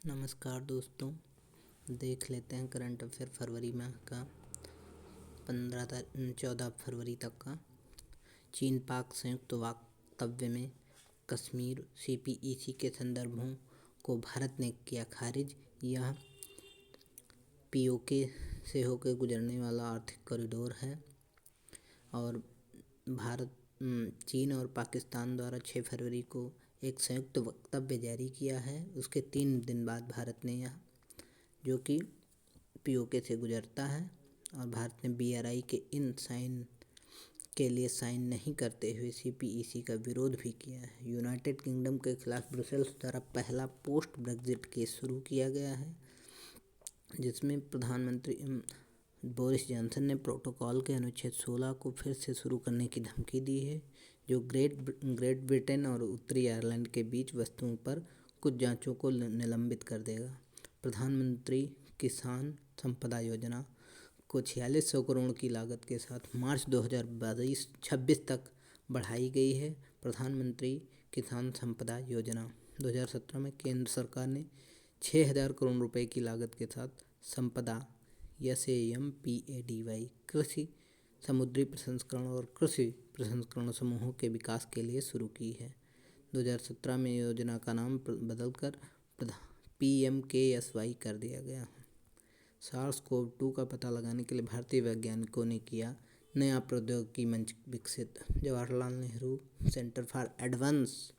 नमस्कार दोस्तों, देख लेते हैं करंट अफेयर फरवरी माह का 14 फरवरी तक का। चीन पाक संयुक्त वक्तव्य में कश्मीर CPEC के संदर्भों को भारत ने किया खारिज। यह POK से होकर गुजरने वाला आर्थिक कॉरिडोर है और चीन और पाकिस्तान द्वारा 6 फरवरी को एक संयुक्त वक्तव्य जारी किया है। उसके 3 दिन बाद भारत ने यह जो कि POK से गुजरता है और भारत ने BRI के इन साइन के लिए साइन नहीं करते हुए CPEC का विरोध भी किया है। यूनाइटेड किंगडम के खिलाफ ब्रुसेल्स द्वारा पहला पोस्ट ब्रेग्जिट केस शुरू किया गया है, जिसमें प्रधानमंत्री बोरिस जॉनसन ने प्रोटोकॉल के अनुच्छेद 16 को फिर से शुरू करने की धमकी दी है, जो ग्रेट ब्रिटेन और उत्तरी आयरलैंड के बीच वस्तुओं पर कुछ जांचों को निलंबित कर देगा। प्रधानमंत्री किसान संपदा योजना को 4600 करोड़ की लागत के साथ मार्च 2026 तक बढ़ाई गई है। प्रधानमंत्री किसान संपदा योजना 2017 में केंद्र सरकार ने 6000 करोड़ रुपए की लागत के साथ संपदा SAMPADY कृषि समुद्री प्रसंस्करण और कृषि प्रसंस्करण समूहों के विकास के लिए शुरू की है। 2017 में योजना का नाम बदलकर PMKSY कर दिया गया। SARS-CoV-2 का पता लगाने के लिए भारतीय वैज्ञानिकों ने किया नया प्रौद्योगिकी मंच विकसित। Jawaharlal Nehru centre for advance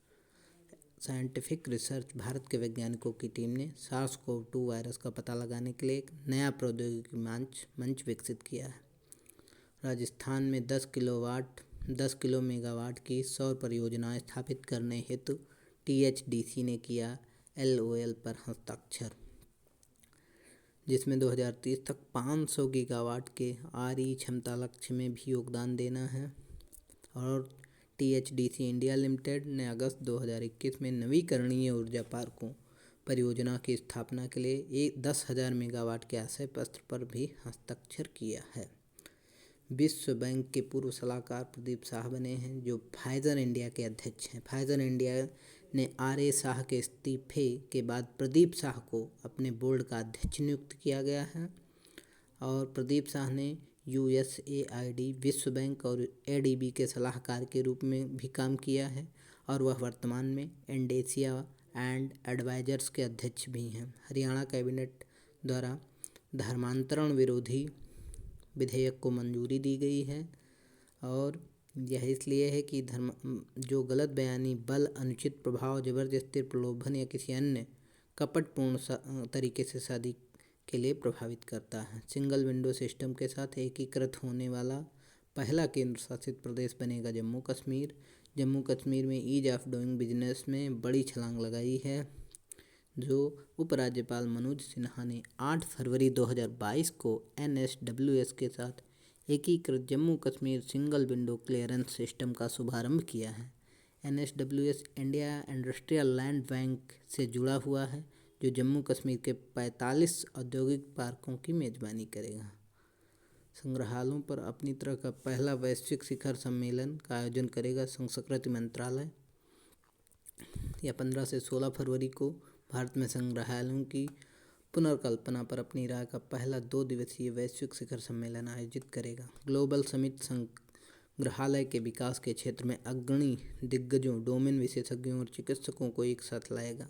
scientific research Bharat के वैज्ञानिकों की टीम ने SARS-CoV-2 वायरस का पता लगाने के लिए एक नया प्रौद्योगिकी मंच विकसित किया है। राजस्थान में 10 किलो मेगावाट की सौर परियोजनाएं स्थापित करने हेतु THDC ने किया LOL पर हस्ताक्षर, जिसमें 2030 तक 500 गीगावाट के RE क्षमता लक्ष्य में भी योगदान देना है। और THDC इंडिया लिमिटेड ने अगस्त 2021 में नवीकरणीय ऊर्जा पार्कों परियोजना की स्थापना के लिए 10,000 मेगावाट के आशय पत्र पर भी हस्ताक्षर किया है। विश्व बैंक के पूर्व सलाहकार प्रदीप शाह बने हैं, जो फाइजर इंडिया के अध्यक्ष हैं। फाइजर इंडिया ने RA शाह के इस्तीफे के बाद प्रदीप शाह को अपने बोर्ड का अध्यक्ष नियुक्त किया गया है। और प्रदीप शाह ने USAID, विश्व बैंक और ADB के सलाहकार के रूप में भी काम किया है और वह वर्तमान में इंडेसिया एंड एडवाइजर्स के अध्यक्ष भी हैं। हरियाणा कैबिनेट द्वारा धर्मांतरण विरोधी विधेयक को मंजूरी दी गई है और यह इसलिए है कि जो गलत बयानी, बल, अनुचित प्रभाव, जबरदस्ती, प्रलोभन या किसी अन्य कपटपूर्ण तरीके से शादी के लिए प्रभावित करता है। सिंगल विंडो सिस्टम के साथ एकीकृत होने वाला पहला केंद्र शासित प्रदेश बनेगा जम्मू कश्मीर। जम्मू कश्मीर में ईज ऑफ डूइंग बिजनेस में बड़ी छलांग लगाई है, जो उपराज्यपाल मनोज सिन्हा ने 8 फरवरी 2022 को NSWS के साथ एकीकृत Jammu Kashmir single window clearance system का शुभारंभ किया है। NSWS India industrial land bank से जुड़ा हुआ है, जो जम्मू कश्मीर के 45 औद्योगिक पार्कों की मेजबानी करेगा। संग्रहालयों पर अपनी तरह का पहला वैश्विक शिखर सम्मेलन का आयोजन करेगा संस्कृति मंत्रालय। यह 15 से 16 फरवरी को भारत में संग्रहालयों की पुनर्कल्पना पर अपनी राय का पहला 2 दिवसीय वैश्विक शिखर सम्मेलन आयोजित करेगा। ग्लोबल समिट संग्रहालय के विकास के क्षेत्र में अग्रणी दिग्गजों, डोमेन विशेषज्ञों और चिकित्सकों को एक साथ लाएगा।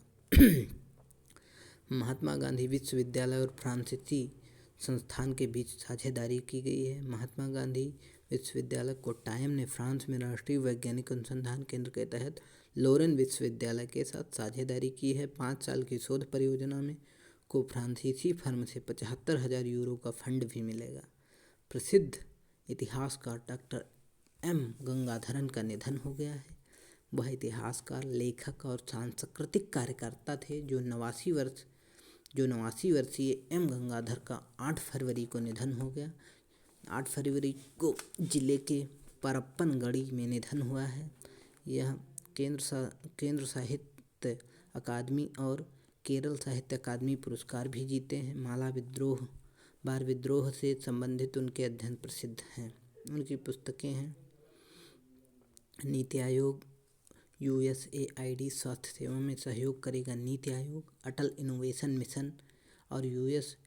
महात्मा गांधी विश्वविद्यालय और फ्रांसीसी संस्थान के बीच साझेदारी की गई है। महात्मा गांधी विश्वविद्यालय कोट्टायम ने फ्रांस में राष्ट्रीय वैज्ञानिक अनुसंधान केंद्र के तहत लोरेन विश्वविद्यालय के साथ साझेदारी की है। 5 साल की शोध परियोजना में को फ्रांसीसी फर्म से 75,000 यूरो का फंड भी मिलेगा। प्रसिद्ध इतिहासकार डॉक्टर M गंगाधरन का निधन हो गया है। वह इतिहासकार, लेखक और सांस्कृतिक कार्यकर्ता थे, जो 89 वर्षीय M गंगाधर का 8 फरवरी को निधन हो गया। 8 फरवरी को जिले के परप्पनगड़ी में निधन हुआ है। यह केंद्र साहित्य अकादमी और केरल साहित्य अकादमी पुरस्कार भी जीते हैं। बाल विद्रोह से संबंधित उनके अध्ययन प्रसिद्ध हैं। उनकी पुस्तकें हैं नीति आयोग, USAID स्वास्थ्य सेवा में सहयोग करेगा नीति आयोग। अटल इनोवेशन मिशन और US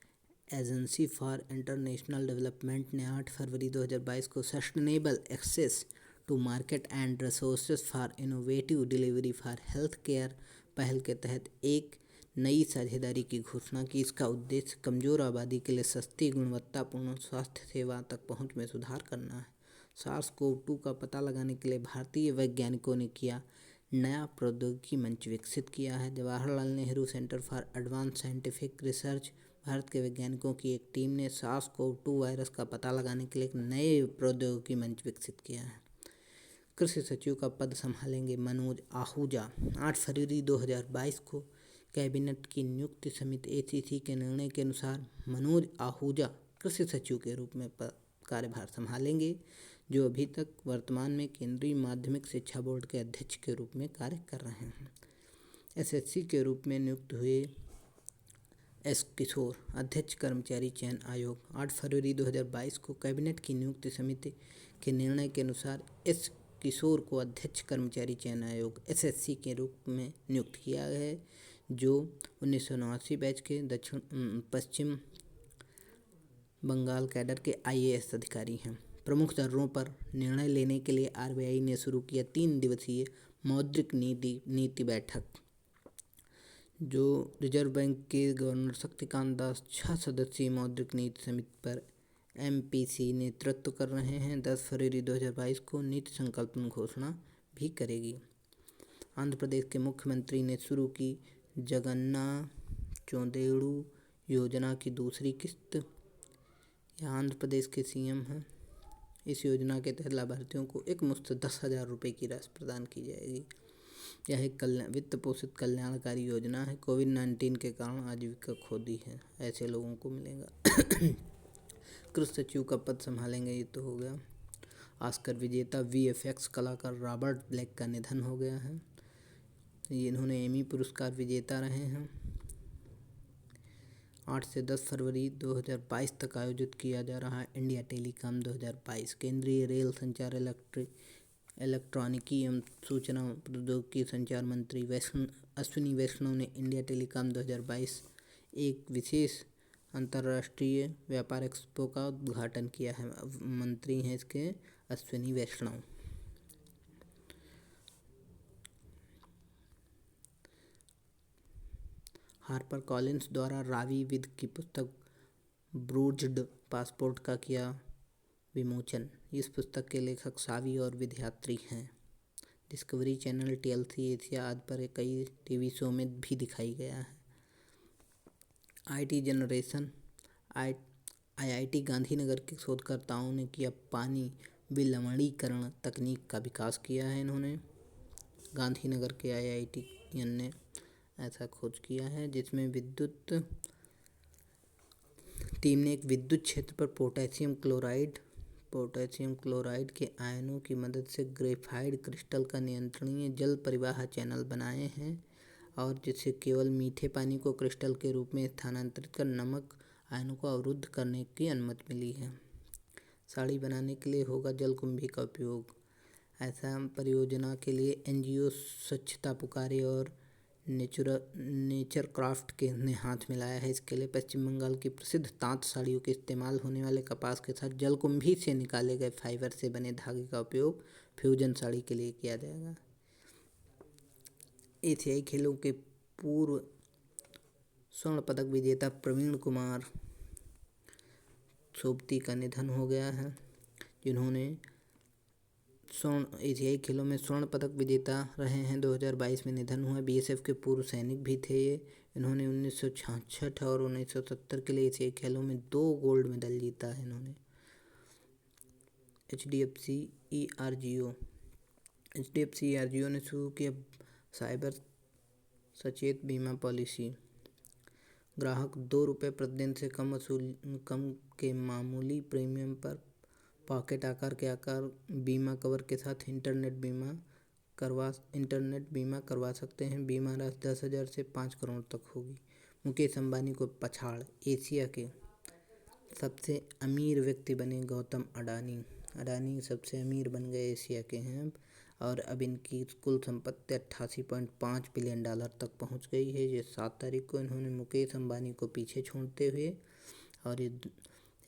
agency for international development ने 8 फरवरी 2022 को sustainable access to market and resources for innovative delivery for health care पहल के तहत एक नई साझेदारी की घोषणा की। इसका उद्देश्य कमज़ोर आबादी के लिए सस्ती गुणवत्तापूर्ण स्वास्थ्य सेवा तक पहुंच में सुधार करना है। SARS-CoV-2 का पता लगाने के लिए भारतीय वैज्ञानिकों ने किया नया प्रौद्योगिकी मंच विकसित किया है। Jawaharlal Nehru centre for advance scientific research Bharat के वैज्ञानिकों की एक टीम ने SARS-CoV-2 वायरस का पता लगाने के लिए एक नए प्रौद्योगिकी मंच विकसित किया है। कृषि सचिव का पद संभालेंगे मनोज आहूजा। 8 फरवरी 2022 को कैबिनेट की नियुक्ति समिति ACC के निर्णय के अनुसार मनोज आहूजा कृषि सचिव के रूप में कार्यभार संभालेंगे, जो अभी तक वर्तमान में केंद्रीय माध्यमिक शिक्षा बोर्ड के अध्यक्ष के रूप में कार्य कर रहे हैं। SSC के रूप में नियुक्त हुए S. किशोर अध्यक्ष कर्मचारी चयन आयोग। 8 फरवरी 2022 को कैबिनेट की नियुक्ति समिति के निर्णय के अनुसार S. किशोर को अध्यक्ष कर्मचारी चयन आयोग SSC के रूप में नियुक्त किया गया है, जो 1979 बैच के पश्चिम बंगाल कैडर के IAS अधिकारी हैं। प्रमुख दरों पर निर्णय लेने के लिए RBI ने शुरू किया 3 दिवसीय मौद्रिक नीति बैठक, जो रिजर्व बैंक के गवर्नर शक्तिकांत दास 6 सदस्यीय मौद्रिक नीति समिति पर MPC नेतृत्व कर रहे हैं। 10 फरवरी 2022 को नीति संकल्पन घोषणा भी करेगी। आंध्र प्रदेश के मुख्यमंत्री ने शुरू की जगन्ना चोंदेड़ू योजना की दूसरी किस्त। यह आंध्र प्रदेश के CM हैं। इस योजना के तहत लाभार्थियों को एक मुश्त 10,000 रुपये की राशि प्रदान की जाएगी। यह एक वित्त पोषित कल्याणकारी योजना है। कोविड-19 के कारण आजीविका खो दी है, ऐसे लोगों को मिलेगा। कृषि सचिव का पद संभालेंगे, ये तो हो गया। ऑस्कर विजेता VFX कलाकार रॉबर्ट ब्लैक का निधन हो गया है। इन्होंने एमी पुरस्कार विजेता रहे हैं। 8 से 10 फरवरी 2022 तक आयोजित किया जा रहा है इंडिया टेलीकॉम 2022। केंद्रीय रेल संचार इलेक्ट्रॉनिकी एवं सूचना प्रौद्योगिकी संचार मंत्री अश्विनी वैष्णव ने इंडिया टेलीकॉम 2022 एक विशेष अंतर्राष्ट्रीय व्यापार एक्सपो का उद्घाटन किया है। मंत्री हैं इसके अश्विनी वैष्णव। हार्पर कॉलिन्स द्वारा रावी विद की पुस्तक ब्रूज्ड पासपोर्ट का किया विमोचन। इस पुस्तक के लेखक सावी और विद्यार्थी हैं। डिस्कवरी चैनल, TLC एशिया आदि पर कई TV शो में भी दिखाई गया है। IT जनरेशन IIT गांधीनगर के शोधकर्ताओं ने किया पानी विलवणीकरण तकनीक का विकास किया है। इन्होंने गांधीनगर के IIT ने ऐसा खोज किया है, जिसमें टीम ने एक विद्युत क्षेत्र पर पोटेशियम क्लोराइड के आयनों की मदद से ग्रेफाइट क्रिस्टल का नियंत्रणीय जल परिवाह चैनल बनाए हैं, और जिससे केवल मीठे पानी को क्रिस्टल के रूप में स्थानांतरित कर नमक आयनों को अवरुद्ध करने की अनुमति मिली है। साड़ी बनाने के लिए होगा जलकुंभी का उपयोग। ऐसा परियोजना के लिए NGO स्वच्छता पुकारे और नेचर क्राफ्ट ने हाथ मिलाया है। इसके लिए पश्चिम बंगाल की प्रसिद्ध ताँत साड़ियों के इस्तेमाल होने वाले कपास के साथ जलकुंभी से निकाले गए फाइबर से बने धागे का उपयोग फ्यूजन साड़ी के लिए किया जाएगा। एशियाई खेलों के पूर्व स्वर्ण पदक विजेता प्रवीण कुमार सोबती का निधन हो गया है, जिन्होंने एशियाई खेलों में स्वर्ण पदक विजेता रहे हैं। 2022 में निधन हुआ। BSF के पूर्व सैनिक भी थे ये। इन्होंने 1966 और 1970 के लिए एशियाई खेलों में 2 गोल्ड मेडल जीता है इन्होंने। HDFC ERGO ने शुरू किया साइबर सचेत बीमा पॉलिसी। ग्राहक 2 रुपये प्रतिदिन से कम के मामूली प्रीमियम पर पॉकेट आकार के बीमा कवर के साथ इंटरनेट बीमा करवा सकते हैं। बीमा राशि 10,000 से 5 करोड़ तक होगी। मुकेश अंबानी को पछाड़ एशिया के सबसे अमीर व्यक्ति बने गौतम अडानी। अडानी सबसे अमीर बन गए, एशिया के हैं। और अब इनकी कुल संपत्ति $88.5 बिलियन तक पहुंच गई है। ये 7 तारीख को इन्होंने मुकेश अंबानी को पीछे छोड़ते हुए और ये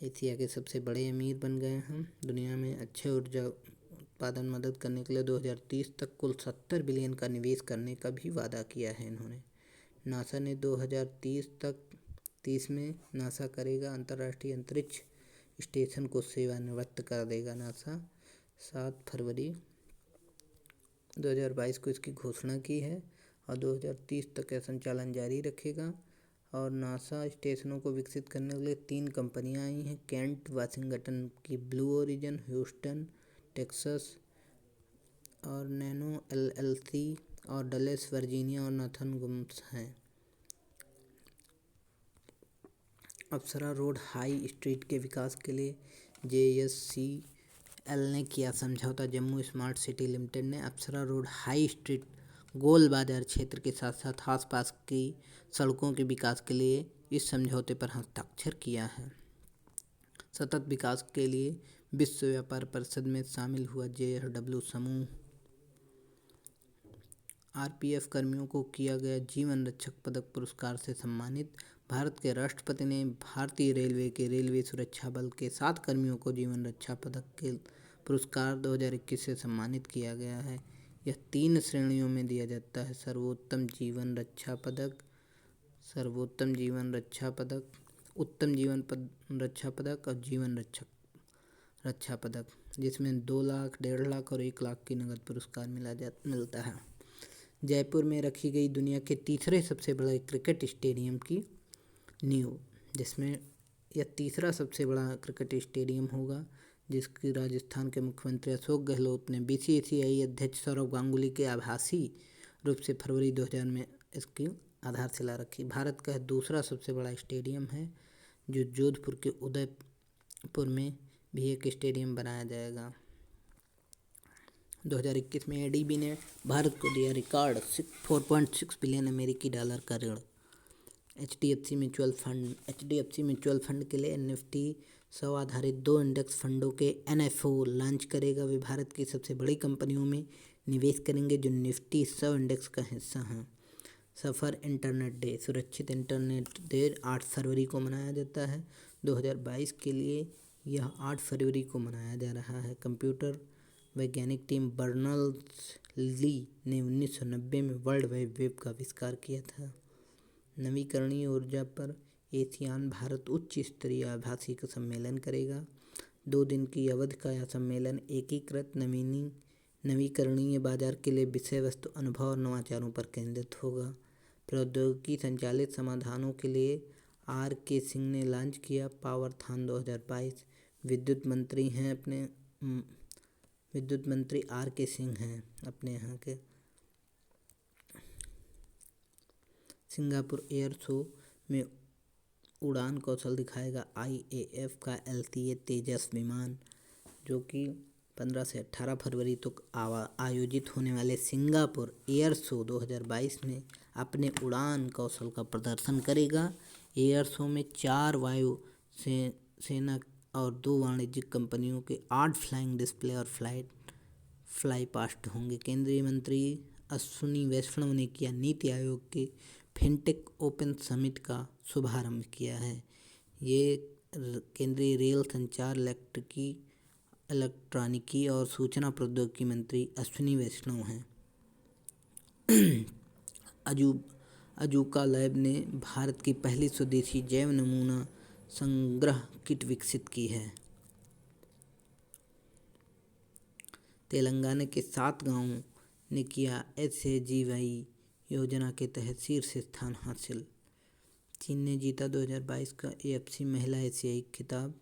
एशिया के सबसे बड़े अमीर बन गए हैं। दुनिया में अच्छे ऊर्जा उत्पादन मदद करने के लिए 2030 तक कुल 70 बिलियन का निवेश करने का भी वादा किया है इन्होंने। नासा ने 2030 में नासा करेगा अंतर्राष्ट्रीय अंतरिक्ष स्टेशन को सेवानिवृत्त कर देगा नासा। 7 फरवरी 2022 को इसकी घोषणा की है और 2030 तक यह संचालन जारी रखेगा। और नासा स्टेशनों को विकसित करने के लिए 3 कंपनियां आई हैं, केंट वाशिंगटन की ब्लू ओरिजिन, ह्यूस्टन टेक्सास और नैनो LLC और डलेस वर्जीनिया और नाथन गुम्स हैं। अप्सरा रोड हाई स्ट्रीट के विकास के लिए JSCL ने किया समझौता। जम्मू स्मार्ट सिटी लिमिटेड ने अप्सरा रोड हाई स्ट्रीट गोल बाजार क्षेत्र के साथ साथ आसपास की सड़कों के विकास के लिए इस समझौते पर हस्ताक्षर किया है। सतत विकास के लिए विश्व व्यापार परिषद में शामिल हुआ JSW समूह। RPF कर्मियों को किया गया जीवन रक्षक पदक पुरस्कार से सम्मानित। भारत के राष्ट्रपति ने भारतीय रेलवे के रेलवे सुरक्षा बल के 7 कर्मियों को जीवन रक्षा पदक के पुरस्कार 2021 से सम्मानित किया गया है। यह 3 श्रेणियों में दिया जाता है: सर्वोत्तम जीवन रक्षा पदक, उत्तम जीवन रक्षा पदक और जीवन रक्षा पदक, जिसमें 2 लाख, 1.5 लाख और 1 लाख की नगद पुरस्कार मिलता है। जयपुर में रखी गई दुनिया के तीसरे सबसे बड़े क्रिकेट स्टेडियम की नींव, जिसमें यह तीसरा सबसे बड़ा क्रिकेट स्टेडियम होगा, जिसकी राजस्थान के मुख्यमंत्री अशोक गहलोत ने BCCI अध्यक्ष सौरव गांगुली के आभासी रूप से फरवरी 2000 में इसकी आधारशिला रखी। भारत का दूसरा सबसे बड़ा स्टेडियम है, जो जोधपुर के उदयपुर में भी एक स्टेडियम बनाया जाएगा। 2021 में ADB ने भारत को दिया रिकॉर्ड $4.6 बिलियन अमेरिकी का ऋण। HDFC म्यूचुअल फंड के लिए निफ्टी 100 आधारित 2 इंडेक्स फंडों के NFO लॉन्च करेगा। वे भारत की सबसे बड़ी कंपनियों में निवेश करेंगे जो निफ्टी 100 इंडेक्स का हिस्सा हैं। सफ़र इंटरनेट डे, सुरक्षित इंटरनेट डे 8 फरवरी को मनाया जाता है। 2022 के लिए यह 8 फरवरी को मनाया जा रहा है। कंप्यूटर वैज्ञानिक टिम बर्नर्स-ली ने 1990 में वर्ल्ड वाइड वेब का आविष्कार किया था। नवीकरणीय ऊर्जा पर एशियान भारत उच्च स्तरीय आभासी का सम्मेलन करेगा। 2 दिन की अवधि का यह सम्मेलन एकीकृत नवीकरणीय बाजार के लिए विषय वस्तु, अनुभव और नवाचारों पर केंद्रित होगा। प्रौद्योगिकी संचालित समाधानों के लिए RK सिंह ने लॉन्च किया पावरथॉन 2022। विद्युत मंत्री RK सिंह हैं अपने यहाँ के। सिंगापुर एयर शो में उड़ान कौशल दिखाएगा IAF का LCA तेजस विमान, जो कि 15 से 18 फरवरी तक आयोजित होने वाले सिंगापुर एयर शो 2022 में अपने उड़ान कौशल का प्रदर्शन करेगा। एयर शो में 4 वायु सेना और 2 वाणिज्यिक कंपनियों के 8 फ्लाइंग डिस्प्ले और फ्लाई पास्ट होंगे। केंद्रीय मंत्री अश्विनी वैष्णव ने किया NITI Aayog K fintech open summit का शुभारंभ किया है। ये केंद्रीय रेल, संचार, इलेक्ट्रॉनिकी और सूचना प्रौद्योगिकी मंत्री अश्विनी वैष्णव हैं। अजूका लैब ने भारत की पहली स्वदेशी जैव नमूना संग्रह किट विकसित की है। तेलंगाना के 7 गांवों ने किया SAGY योजना के तहत शीर्ष स्थान हासिल। चीन ने जीता 2022 का AFC महिला एशियाई खिताब।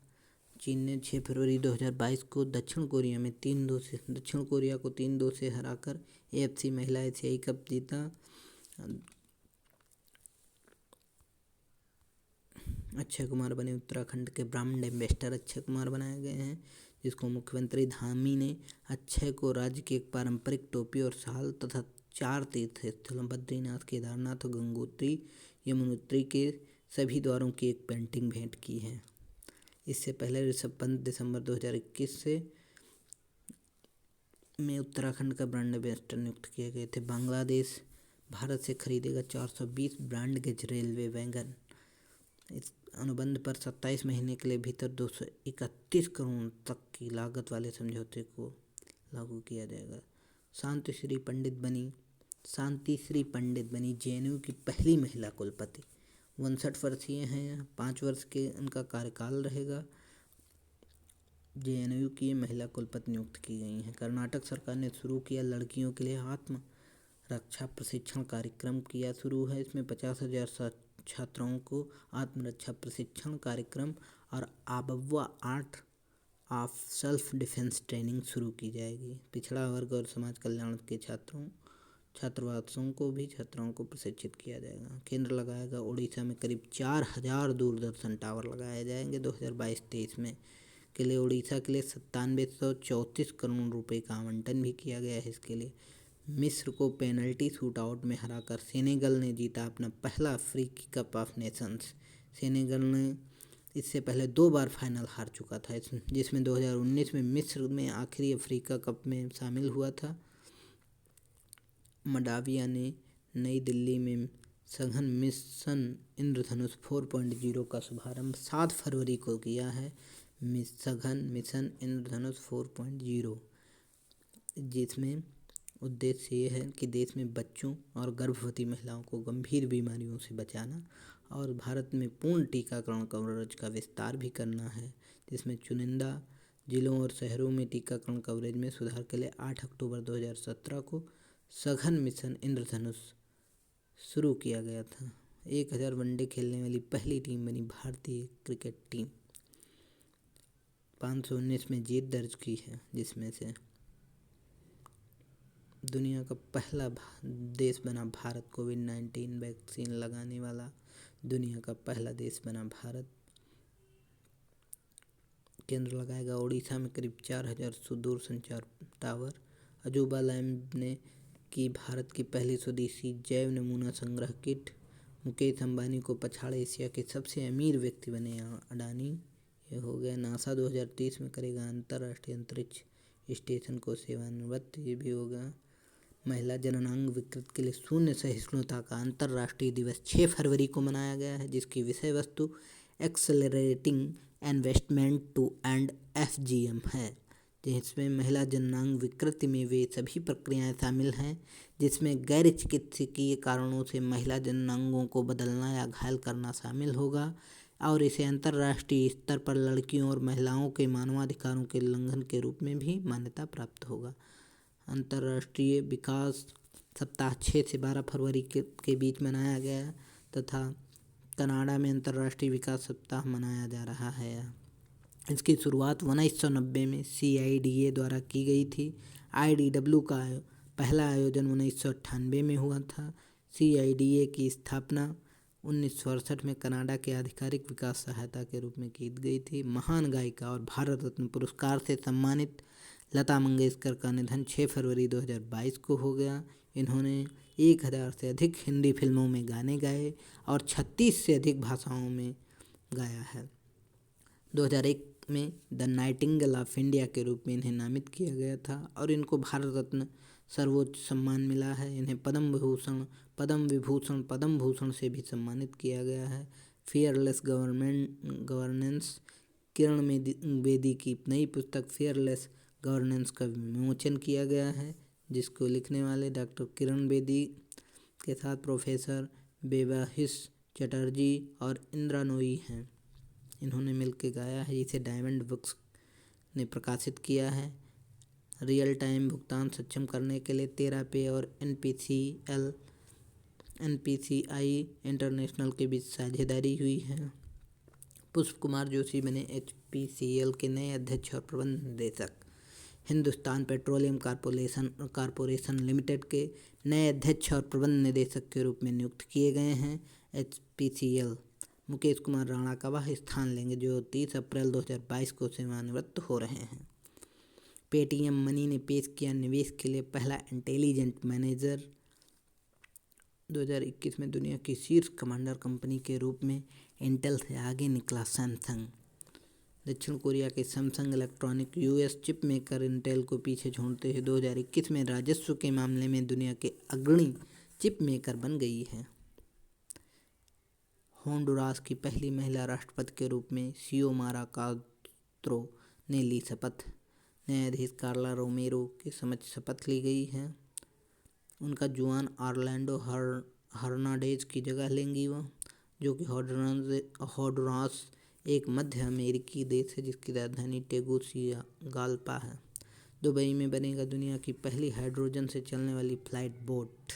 चीन ने 6 फरवरी 2022 को दक्षिण कोरिया को 3-2 से हराकर AFC महिला एशियाई कप जीता। अक्षय कुमार बने उत्तराखंड के ब्रांड एम्बेसडर। अक्षय कुमार बनाए गए हैं, जिसको मुख्यमंत्री धामी ने अक्षय को राज्य की एक पारंपरिक टोपी और शाल तथा 4 तीर्थ स्थलों बद्रीनाथ, केदारनाथ और गंगोत्री यमुनोत्री के सभी द्वारों की एक पेंटिंग भेंट की है। इससे पहले ऋषभ पंत दिसंबर 2021 से में उत्तराखंड का ब्रांड एम्बेसडर नियुक्त किए गए थे। बांग्लादेश भारत से खरीदेगा 420 ब्रांड गेज रेलवे वैगन। इस अनुबंध पर 27 महीने के लिए भीतर 231 करोड़ तक की लागत वाले समझौते को लागू किया जाएगा। शांति श्री पंडित बनी जेएनयू की पहली महिला कुलपति। 59 वर्षीय हैं, 5 वर्ष के उनका कार्यकाल रहेगा। जेएनयू की महिला कुलपति नियुक्त की गई हैं। कर्नाटक सरकार ने शुरू किया लड़कियों के लिए आत्म रक्षा प्रशिक्षण कार्यक्रम किया शुरू है। इसमें 50,000 छात्राओं को आत्मरक्षा प्रशिक्षण कार्यक्रम और आबवा art of self defence training शुरू की जाएगी। पिछड़ा वर्ग और समाज कल्याण के छात्रावासों को भी छात्राओं को प्रशिक्षित किया जाएगा। केंद्र लगाएगा उड़ीसा में करीब 4,000 दूरदर्शन टावर लगाए जाएंगे 2022-23 में के लिए। उड़ीसा के लिए 9734 करोड़ रुपए का आवंटन भी किया गया है। इसके लिए मिस्र को पेनल्टी शूटआउट में हराकर सेनेगल ने जीता अपना पहला अफ्रीकी कप ऑफ नेशंस। सेनेगल ने इससे पहले 2 बार फाइनल हार चुका था, जिसमें 2019 में मिस्र में आखिरी अफ्रीका कप में शामिल हुआ था। मडाविया ने नई दिल्ली में सघन मिशन इंद्रधनुष 4.0 का शुभारंभ 7 फरवरी को किया है। सघन मिशन इंद्रधनुष 4.0, जिसमें उद्देश्य ये है कि देश में बच्चों और गर्भवती महिलाओं को गंभीर बीमारियों से बचाना और भारत में पूर्ण टीकाकरण कवरेज का विस्तार भी करना है, जिसमें चुनिंदा जिलों और शहरों में टीकाकरण कवरेज में सुधार के लिए 8 अक्टूबर 2017 को सघन मिशन इंद्रधनुष शुरू किया गया था। 1000 वनडे खेलने वाली पहली टीम बनी भारतीय क्रिकेट टीम। 519 में जीत दर्ज की है, जिसमें से दुनिया का पहला देश बना भारत। कोविड-19 वैक्सीन लगाने वाला दुनिया का पहला देश बना भारत। केंद्र लगाएगा उड़ीसा में करीब 4,000 दूरसंचार टावर। अजूबा लैब ने की भारत की पहली स्वदेशी जैव नमूना संग्रह किट। मुकेश अंबानी को पछाड़े एशिया के सबसे अमीर व्यक्ति बने अडानी। ये हो गया। नासा 2030 में करेगा अंतर्राष्ट्रीय अंतरिक्ष स्टेशन को सेवानिवृत्त। ये भी होगा। महिला जननांग विकृति के लिए शून्य सहिष्णुता का अंतर्राष्ट्रीय दिवस 6 फरवरी को मनाया गया है, जिसकी विषय वस्तु accelerating investment to end FGM है, जिसमें महिला जननांग विकृति में वे सभी प्रक्रियाएं शामिल हैं जिसमें गैर चिकित्सकीय कारणों से महिला जननांगों को बदलना या घायल करना शामिल होगा, और इसे अंतर्राष्ट्रीय स्तर पर लड़कियों और महिलाओं के मानवाधिकारों के उल्लंघन के रूप में भी मान्यता प्राप्त होगा। अंतर्राष्ट्रीय विकास सप्ताह 6 से 12 फरवरी के बीच मनाया गया तथा कनाडा में अंतर्राष्ट्रीय विकास सप्ताह मनाया जा रहा है। इसकी शुरुआत 1990 में CIDA द्वारा की गई थी। IDW का पहला आयोजन 1998 में हुआ था। CIDA की स्थापना 1968 में कनाडा के आधिकारिक विकास सहायता के रूप में की गई थी। महान गायिका और भारत रत्न पुरस्कार से सम्मानित लता मंगेशकर का निधन 6 फरवरी 2022 को हो गया। इन्होंने 1000 से अधिक हिंदी फिल्मों में गाने गाए और 36 से अधिक भाषाओं में गाया है। 2001 में द नाइटिंगेल ऑफ इंडिया के रूप में इन्हें नामित किया गया था और इनको भारत रत्न सर्वोच्च सम्मान मिला है। इन्हें पद्म विभूषण पद्म भूषण से भी सम्मानित किया गया है। फियरलेस गवर्नेंस किरण बेदी की नई पुस्तक फियरलेस गवर्नेंस का विमोचन किया गया है, जिसको लिखने वाले डॉक्टर किरण बेदी के साथ प्रोफेसर बेबाहिस चटर्जी और इंदिरा नोई हैं। इन्होंने मिलकर गाया है, इसे डायमंड बुक्स ने प्रकाशित किया है। रियल टाइम भुगतान सक्षम करने के लिए 13Pay और NPCI इंटरनेशनल के बीच साझेदारी हुई है। पुष्प कुमार जोशी बने HPCL के नए अध्यक्ष और प्रबंध निदेशक। हिंदुस्तान पेट्रोलियम कॉरपोरेशन लिमिटेड के नए अध्यक्ष और प्रबंध निदेशक के रूप में नियुक्त किए गए हैं HPCL। मुकेश कुमार राणा का वह स्थान लेंगे जो 30 अप्रैल 2022 को सेवानिवृत्त हो रहे हैं। पेटीएम मनी ने पेश किया निवेश के लिए पहला इंटेलिजेंट मैनेजर। 2021 में दुनिया की शीर्ष कमांडर कंपनी के रूप में इंटेल से आगे निकला सैमसंग। दक्षिण कोरिया के Samsung electronic US chip maker Intel को पीछे छोड़ते हुए 2021 में राजस्व के मामले में दुनिया के अग्रणी चिप मेकर बन गई है। होंडुरास की पहली महिला राष्ट्रपति के रूप में सियोमारा कास्त्रो ने ली शपथ। न्यायाधीश कार्ला रोमेरो के समक्ष शपथ ली गई है। उनका जुआन ऑरलैंडो हर्नांडेज की जगह लेंगी वह, जो कि होंडुरास एक मध्य अमेरिकी देश है जिसकी राजधानी टेगुसिगाल्पा है। दुबई में बनेगा दुनिया की पहली हाइड्रोजन से चलने वाली फ्लाइट बोट।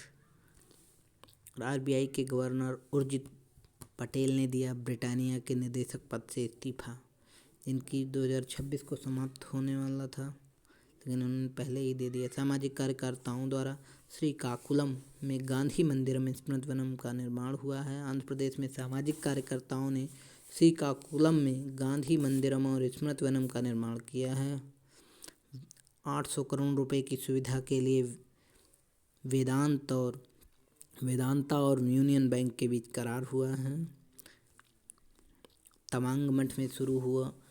आरबीआई के गवर्नर उर्जित पटेल ने दिया ब्रिटानिया के निदेशक पद से इस्तीफा, जिनकी 2026 को समाप्त होने वाला था, लेकिन उन्होंने पहले ही दे दिया। सामाजिक कार्यकर्ताओं द्वारा श्रीकाकुलम में गांधी मंदिर में स्मृति वनम का निर्माण हुआ है। आंध्र प्रदेश में सामाजिक कार्यकर्ताओं ने श्रीकाकुलम में गांधी मंदिरम और स्मृति वनम का निर्माण किया है। 800 करोड़ रुपए की सुविधा के लिए वेदांता और यूनियन बैंक के बीच करार हुआ है। तवांग मठ में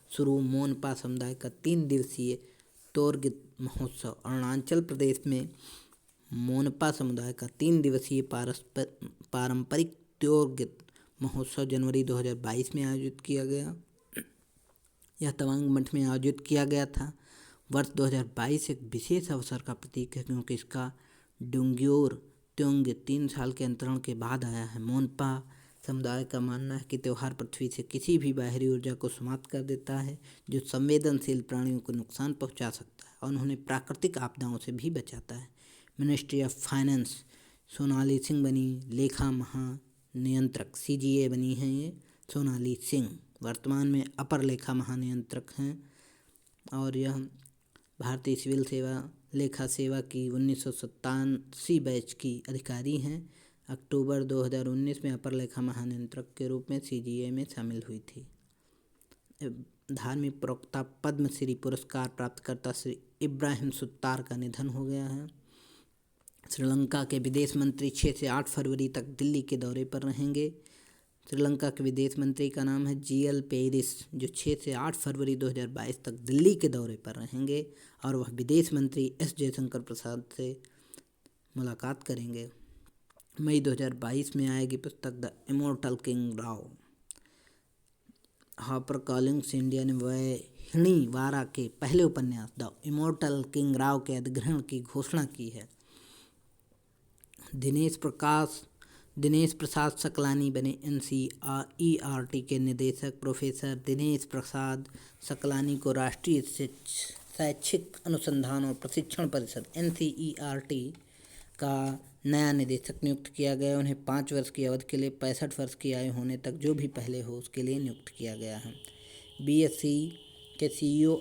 शुरू मोनपा समुदाय का 3 दिवसीय तोरगित महोत्सव। अरुणाचल प्रदेश में मोनपा समुदाय का 3 दिवसीय पारंपरिक तोरगित महोत्सव जनवरी 2022 में आयोजित किया गया। यह तवांग मठ में आयोजित किया गया था। वर्ष 2022 एक विशेष अवसर का प्रतीक है क्योंकि इसका डुंग्योर त्योंग 3 साल के अंतरण के बाद आया है। मोनपा समुदाय का मानना है कि त्यौहार पृथ्वी से किसी भी बाहरी ऊर्जा को समाप्त कर देता है जो संवेदनशील प्राणियों को नुकसान पहुंचा सकता है और उन्हें प्राकृतिक आपदाओं से भी बचाता है। Ministry of finance Sonali Singh बनी लेखा महानियंत्रक। सीजीए बनी हैं ये सोनाली सिंह, वर्तमान में अपर लेखा महानियंत्रक हैं और यह भारतीय सिविल सेवा लेखा सेवा की 1987 बैच की अधिकारी हैं। अक्टूबर 2019 में अपर लेखा महानियंत्रक के रूप में सीजीए में शामिल हुई थी। धार्मिक प्रवक्ता पद्मश्री पुरस्कार प्राप्तकर्ता श्री इब्राहिम सुत्तार का निधन हो गया है। श्रीलंका के विदेश मंत्री 6 से 8 फरवरी तक दिल्ली के दौरे पर रहेंगे। श्रीलंका के विदेश मंत्री का नाम है जीएल पेरिस, जो 6 से 8 फरवरी 2022 तक दिल्ली के दौरे पर रहेंगे और वह विदेश मंत्री एस जयशंकर प्रसाद से मुलाकात करेंगे। मई 2022 में आएगी पुस्तक the immortal king Rao. Harper Collins India ने वहिणी वारा के पहले उपन्यास द इमोर्टल किंग राव के अधिग्रहण की घोषणा की है। दिनेश प्रसाद सकलानी बने एनसीईआरटी के निदेशक। प्रोफेसर दिनेश प्रसाद सकलानी को राष्ट्रीय शैक्षिक अनुसंधान और प्रशिक्षण परिषद एनसीईआरटी का नया निदेशक नियुक्त किया गया। उन्हें 5 वर्ष की अवधि के लिए 65 वर्ष की आयु होने तक जो भी पहले हो उसके लिए नियुक्त किया गया है। बीएसई के सीईओ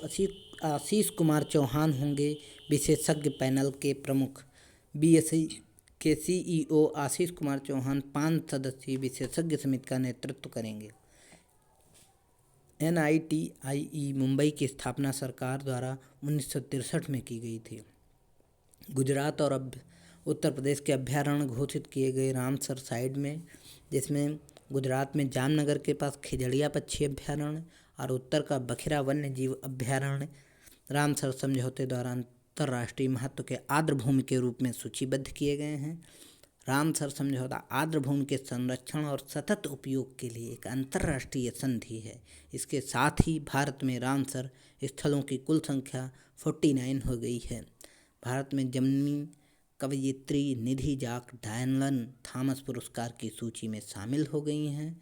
आशीष कुमार चौहान होंगे विशेषज्ञ पैनल के प्रमुख। बीएसई के सीईओ आशीष कुमार चौहान 5 सदस्यीय विशेषज्ञ समिति का नेतृत्व करेंगे। एनआईटीआईई मुंबई की स्थापना सरकार द्वारा 1963 में की गई थी। गुजरात और उत्तर प्रदेश के अभ्यारण्य घोषित किए गए रामसर साइट में, जिसमें गुजरात में जामनगर के पास खिजड़िया पक्षी अभ्यारण्य और उत्तर का बखिरा वन्य जीव अभ्यारण्य रामसर समझौते द्वारा अंतर्राष्ट्रीय महत्व के आर्द्र भूमि के रूप में सूचीबद्ध किए गए हैं। रामसर समझौता आर्द्र भूमि के संरक्षण और सतत उपयोग के लिए एक अंतर्राष्ट्रीय संधि है। इसके साथ ही भारत में रामसर स्थलों की कुल संख्या 49 हो गई है। भारत में जन्मी कवयित्री निधि जाक डायलन थॉमस पुरस्कार की सूची में शामिल हो गई हैं।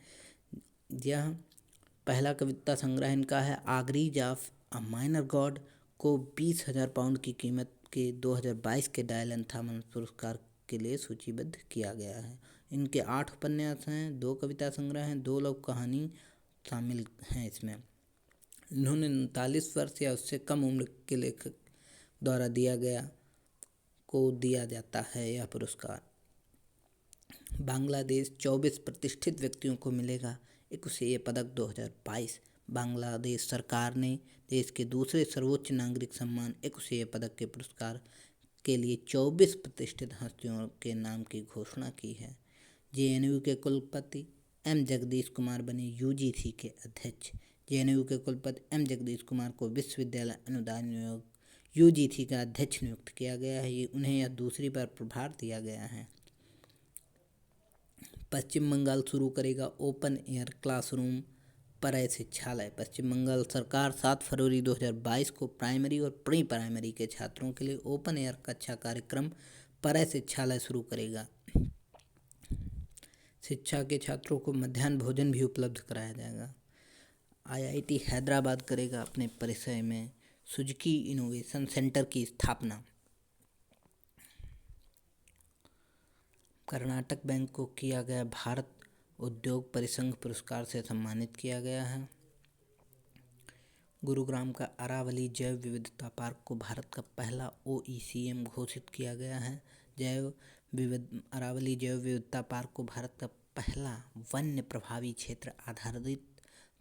यह पहला कविता संग्रह इनका है। आगरीज ऑफ अ माइनर गॉड को 20,000 पाउंड की कीमत के 2022 के डायलन थॉमस पुरस्कार के लिए सूचीबद्ध किया गया है। इनके 8 उपन्यास हैं, 2 कविता संग्रह हैं, 2 लघु कहानी शामिल हैं इसमें। इन्होंने 39 वर्ष या उससे कम उम्र के लेखक द्वारा दिया जाता है यह पुरस्कार। बांग्लादेश 24 प्रतिष्ठित व्यक्तियों को मिलेगा एकुशेय पदक 2022। बांग्लादेश सरकार ने देश के दूसरे सर्वोच्च नागरिक सम्मान एकुशेय पदक के पुरस्कार के लिए 24 प्रतिष्ठित हस्तियों के नाम की घोषणा की है। जेएनयू के कुलपति एम जगदीश कुमार बने यूजीसी के अध्यक्ष। जेएनयू के कुलपति एम जगदीश कुमार को विश्वविद्यालय अनुदान आयोग यूजीसी का अध्यक्ष नियुक्त किया गया है। उन्हें यह दूसरी बार प्रभार दिया गया है। पश्चिम बंगाल शुरू करेगा ओपन एयर क्लासरूम परय शिक्षालय। पश्चिम बंगाल सरकार 7 फरवरी 2022 को प्राइमरी और प्री प्राइमरी के छात्रों के लिए ओपन एयर कक्षा कार्यक्रम परय शिक्षालय शुरू करेगा। शिक्षा के छात्रों को मध्याह्न भोजन भी उपलब्ध कराया जाएगा। आईआईटी हैदराबाद करेगा अपने परिसर में सुजुकी इनोवेशन सेंटर की स्थापना। कर्नाटक बैंक को किया गया भारत उद्योग परिसंघ पुरस्कार से सम्मानित किया गया है। गुरुग्राम का अरावली जैव विविधता पार्क को भारत का पहला OECM घोषित किया गया है। अरावली जैव विविधता पार्क को भारत का पहला वन्य प्रभावी क्षेत्र आधारित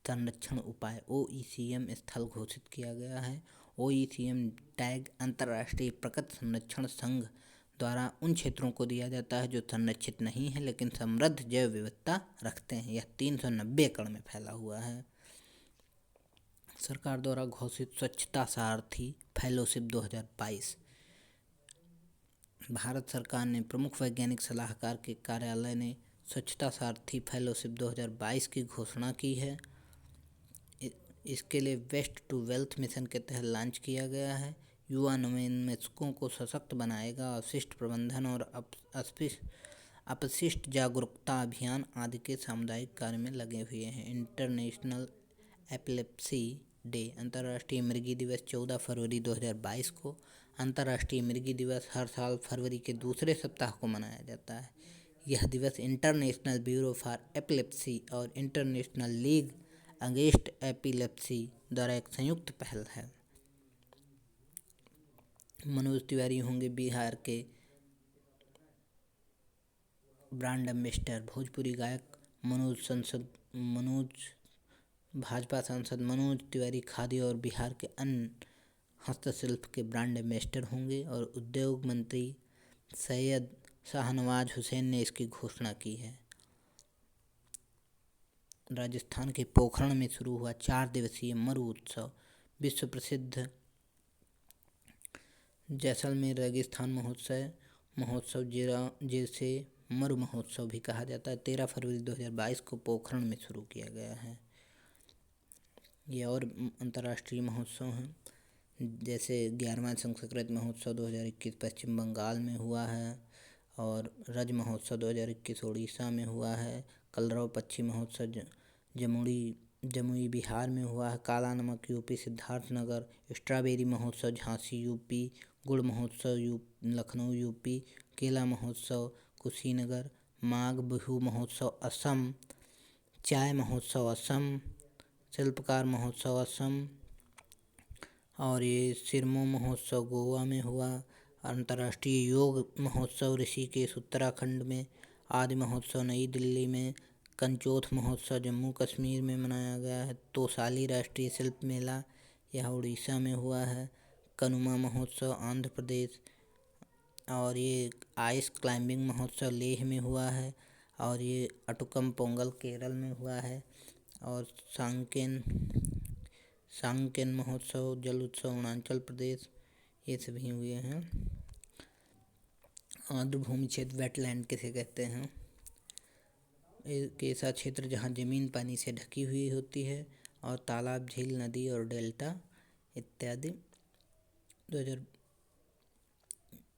संरक्षण उपाय OECM स्थल घोषित किया गया है। OECM टैग अंतर्राष्ट्रीय प्रकृति संरक्षण संघ द्वारा उन क्षेत्रों को दिया जाता है जो संरक्षित नहीं है लेकिन समृद्ध जैव विविधता रखते हैं। यह 390 एकड़ में फैला हुआ है। सरकार द्वारा घोषित स्वच्छता सारथी फेलोशिप 2022। भारत सरकार ने प्रमुख वैज्ञानिक सलाहकार के कार्यालय ने स्वच्छता सारथी फेलोशिप 2022 की घोषणा की है। इसके लिए वेस्ट टू वेल्थ मिशन के तहत लॉन्च किया गया है। युवा नवोन्मेषकों को सशक्त बनाएगा। अवशिष्ट प्रबंधन और अपशिष्ट जागरूकता अभियान आदि के सामुदायिक कार्य में लगे हुए हैं। International epilepsy day. अंतर्राष्ट्रीय मृगी दिवस 14 फरवरी 2022 को। अंतर्राष्ट्रीय मृगी दिवस हर साल फरवरी के दूसरे सप्ताह को मनाया जाता है। यह दिवस इंटरनेशनल ब्यूरो फॉर एपिलेप्सी और इंटरनेशनल लीग अगेंस्ट एपिलेप्सी द्वारा एक संयुक्त पहल है। मनोज तिवारी होंगे बिहार के ब्रांड एम्बेसडर। भोजपुरी गायक भाजपा सांसद मनोज तिवारी खादी और बिहार के अन्य हस्तशिल्प के ब्रांड एम्बेसडर होंगे। और उद्योग मंत्री सैयद शाहनवाज हुसैन ने इसकी घोषणा की है। राजस्थान के पोखरण में शुरू हुआ 4 दिवसीय मरु उत्सव। विश्व प्रसिद्ध जैसलमेर रेगिस्तान महोत्सव जिसे मरु महोत्सव भी कहा जाता है 13 फरवरी 2022 को पोखरण में शुरू किया गया है। ये और अंतर्राष्ट्रीय महोत्सव हैं जैसे 11वां संस्कृत महोत्सव 2021 पश्चिम बंगाल में हुआ है और रज महोत्सव 2021 उड़ीसा में हुआ है। कलरव पक्षी महोत्सव जमुई बिहार में हुआ है। काला नमक यूपी सिद्धार्थनगर। स्ट्रॉबेरी महोत्सव झांसी यूपी। गुड़ महोत्सव लखनऊ यूपी। केला महोत्सव कुशीनगर। माघ बिहू महोत्सव असम। चाय महोत्सव असम। शिल्पकार महोत्सव असम। और ये सिरमो महोत्सव गोवा में हुआ। अंतर्राष्ट्रीय योग महोत्सव ऋषिकेश उत्तराखंड में। आदि महोत्सव नई दिल्ली में। कंचोथ महोत्सव जम्मू कश्मीर में मनाया गया है। तोसाली राष्ट्रीय शिल्प मेला यह उड़ीसा में हुआ है। कनुमा महोत्सव आंध्र प्रदेश। और ये आइस क्लाइंबिंग महोत्सव लेह में हुआ है। और ये अटुकम पोंगल केरल में हुआ है। और सांकेन महोत्सव जल उत्सव अरुणाचल प्रदेश ये सभी हुए हैं। आर्द्र भूमि क्षेत्र वेटलैंड किसे कहते हैं? एक ऐसा क्षेत्र जहाँ ज़मीन पानी से ढकी हुई होती है और तालाब झील नदी और डेल्टा इत्यादि।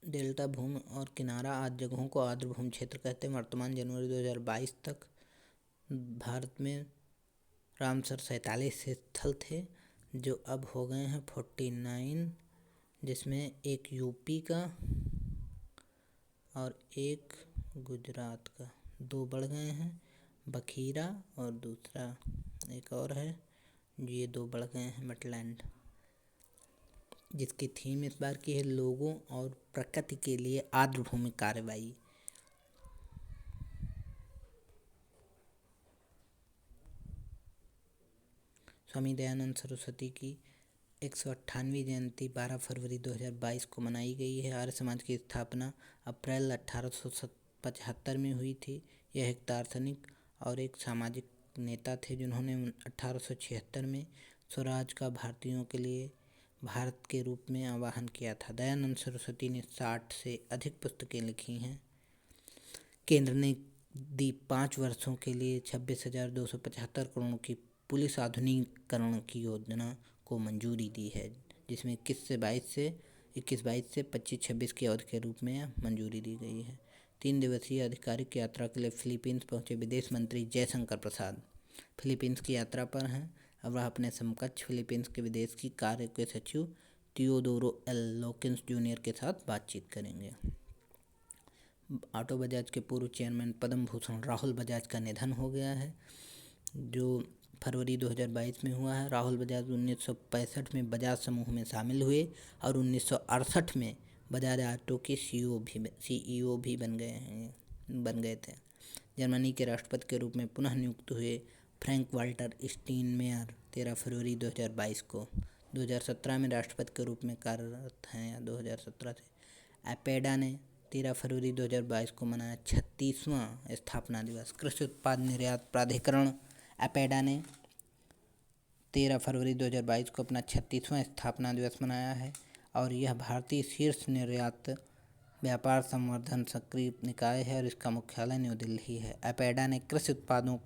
डेल्टा भूमि और किनारा आदि जगहों को आर्द्र भूमि क्षेत्र कहते हैं। वर्तमान जनवरी 2022 तक भारत में रामसर 47 स्थल थे जो अब हो गए हैं 49, जिसमें एक यूपी का और एक गुजरात का 2 बढ़ गए हैं। बखीरा और दूसरा एक और है ये 2 बढ़ गए हैं वेटलैंड, जिसकी थीम इस बार की है लोगों और प्रकृति के लिए आर्द्र भूमि कार्रवाई। स्वामी दयानंद सरस्वती की 198वीं जयंती 12 फरवरी 2022 को मनाई गई है। आर्य समाज की स्थापना अप्रैल 1875 में हुई थी। यह एक दार्शनिक और एक सामाजिक नेता थे जिन्होंने 1876 में स्वराज का भारतीयों के लिए भारत के रूप में आह्वान किया था। दयानंद सरस्वती ने 60 से अधिक पुस्तकें लिखी हैं। केंद्र ने दी 5 वर्षों के लिए 26,275 करोड़ की पुलिस आधुनिकीकरण की योजना को मंजूरी दी है, जिसमें 21-22 से 25-26 की अवधि के रूप में मंजूरी दी गई है। 3 दिवसीय आधिकारिक यात्रा के लिए फिलीपींस पहुंचे विदेश मंत्री जयशंकर प्रसाद फिलीपींस की यात्रा पर हैं। अब वह अपने समकक्ष फिलीपींस के विदेश की कार्य के सचिव थियोडोरो एल लॉकिंस जूनियर के साथ बातचीत करेंगे। ऑटो बजाज के पूर्व चेयरमैन पद्म भूषण राहुल बजाज का निधन हो गया है, जो फरवरी 2022 में हुआ है। राहुल बजाज 1965 में बजाज समूह में शामिल हुए और 1968 में बजाज ऑटो के सीईओ भी बन गए थे। जर्मनी के राष्ट्रपति के रूप में पुनः नियुक्त हुए फ्रैंक वाल्टर स्टीनमेयर 13 फरवरी 2022 को 2017 में राष्ट्रपति के रूप में कार्यरत हैं या 2017 से। एपेडा ने 13 फरवरी 2022 को मनाया 36वां स्थापना दिवस। कृषि उत्पाद निर्यात प्राधिकरण एपेडा ने 13 फरवरी 2022 को अपना 36वां स्थापना दिवस मनाया है और यह भारतीय शीर्ष निर्यात व्यापार संवर्धन सक्रिय निकाय है और इसका मुख्यालय न्यू दिल्ली है। एपेडा ने कृषि उत्पादों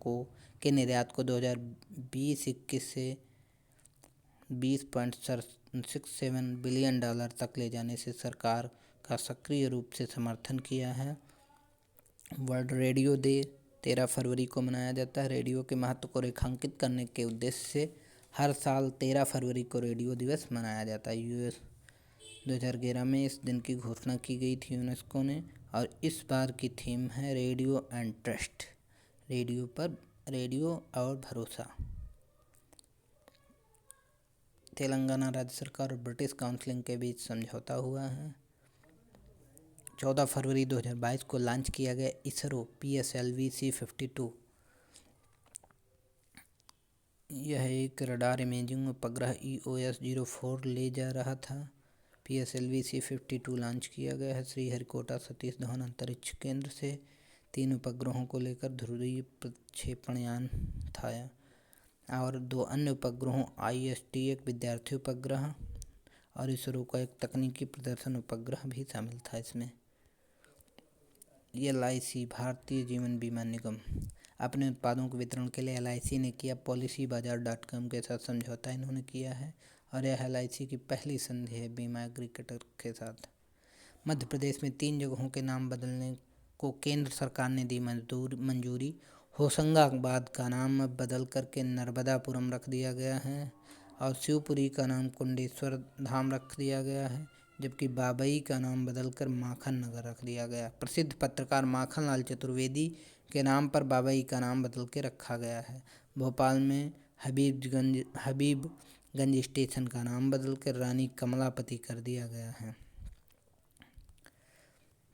के निर्यात को 2020-21 से $20.67 बिलियन तक ले जाने से सरकार का सक्रिय रूप से समर्थन किया है। वर्ल्ड रेडियो डे 13 फरवरी को मनाया जाता है। रेडियो के महत्व को रेखांकित करने के उद्देश्य से हर साल 13 फरवरी को रेडियो दिवस मनाया जाता है। यूएस 2011 में इस दिन की घोषणा की गई थी यूनेस्को ने, और इस बार की थीम है रेडियो एंड ट्रस्ट, रेडियो और भरोसा। तेलंगाना राज्य सरकार और ब्रिटिश काउंसिल के बीच समझौता हुआ है। 14 फरवरी 2022 को लॉन्च किया गया इसरो PSLV-C52। यह एक रडार इमेजिंग उपग्रह EOS-04 ले जा रहा था। PSLV-C52 लॉन्च किया गया है श्रीहरिकोटा सतीश धवन अंतरिक्ष केंद्र से। 3 उपग्रहों को लेकर ध्रुवीय प्रक्षेपण यान था और 2 अन्य उपग्रहों IST एक विद्यार्थी उपग्रह और इसरो का एक तकनीकी प्रदर्शन उपग्रह भी शामिल था इसमें। LIC भारतीय जीवन बीमा निगम अपने उत्पादों के वितरण के लिए LIC ने किया policybazaar.com के साथ समझौता इन्होंने किया है और यह LIC की पहली संधि है बीमा एग्रीगेटर के साथ। मध्य प्रदेश में 3 जगहों के नाम बदलने को केंद्र सरकार ने दी मंजूरी। होशंगाबाद का नाम अब बदल करके नर्मदापुरम रख दिया गया है और शिवपुरी का नाम कुंडेश्वर धाम रख दिया गया है, जबकि बाबई का नाम बदलकर माखन नगर रख दिया गया। प्रसिद्ध पत्रकार माखनलाल चतुर्वेदी के नाम पर बाबई का नाम बदल के रखा गया है। भोपाल में हबीबगंज स्टेशन का नाम बदल कर रानी कमलापति कर दिया गया है।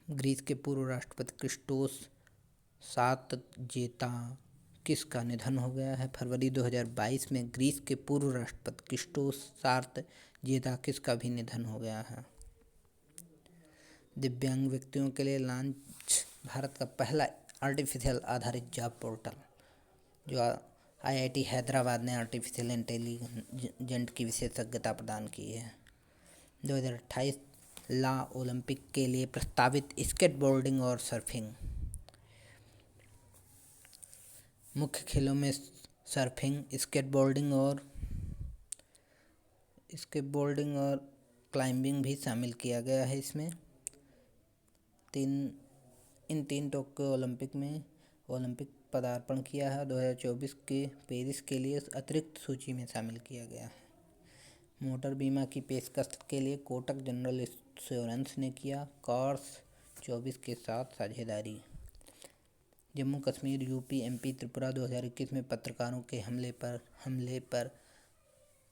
ग्रीस के पूर्व राष्ट्रपति क्रिस्टोस सार्थजेताकिस का निधन हो गया है। फरवरी 2022 में ग्रीस के पूर्व राष्ट्रपति क्रिस्टोस सार्थजेताकिस का भी निधन हो गया है। दिव्यांग व्यक्तियों के लिए लॉन्च भारत का पहला आर्टिफिशियल आधारित जॉब पोर्टल, जो IIT हैदराबाद ने आर्टिफिशियल इंटेलिजेंट की विशेषज्ञता प्रदान की है। 2028 ला ओलंपिक के लिए प्रस्तावित स्केटबोर्डिंग और सर्फिंग। मुख्य खेलों में सर्फिंग, स्केटबोर्डिंग और क्लाइंबिंग भी शामिल किया गया है इसमें। इन 3 टोक्यो ओलंपिक में ओलंपिक पदार्पण किया है। 2024 के पेरिस के लिए अतिरिक्त सूची में शामिल किया गया है। मोटर बीमा की पेशकश के लिए कोटक जनरल इंश्योरेंस ने किया कॉर्स 24 के साथ साझेदारी। जम्मू कश्मीर, यूपी, MP, त्रिपुरा 2021 में पत्रकारों के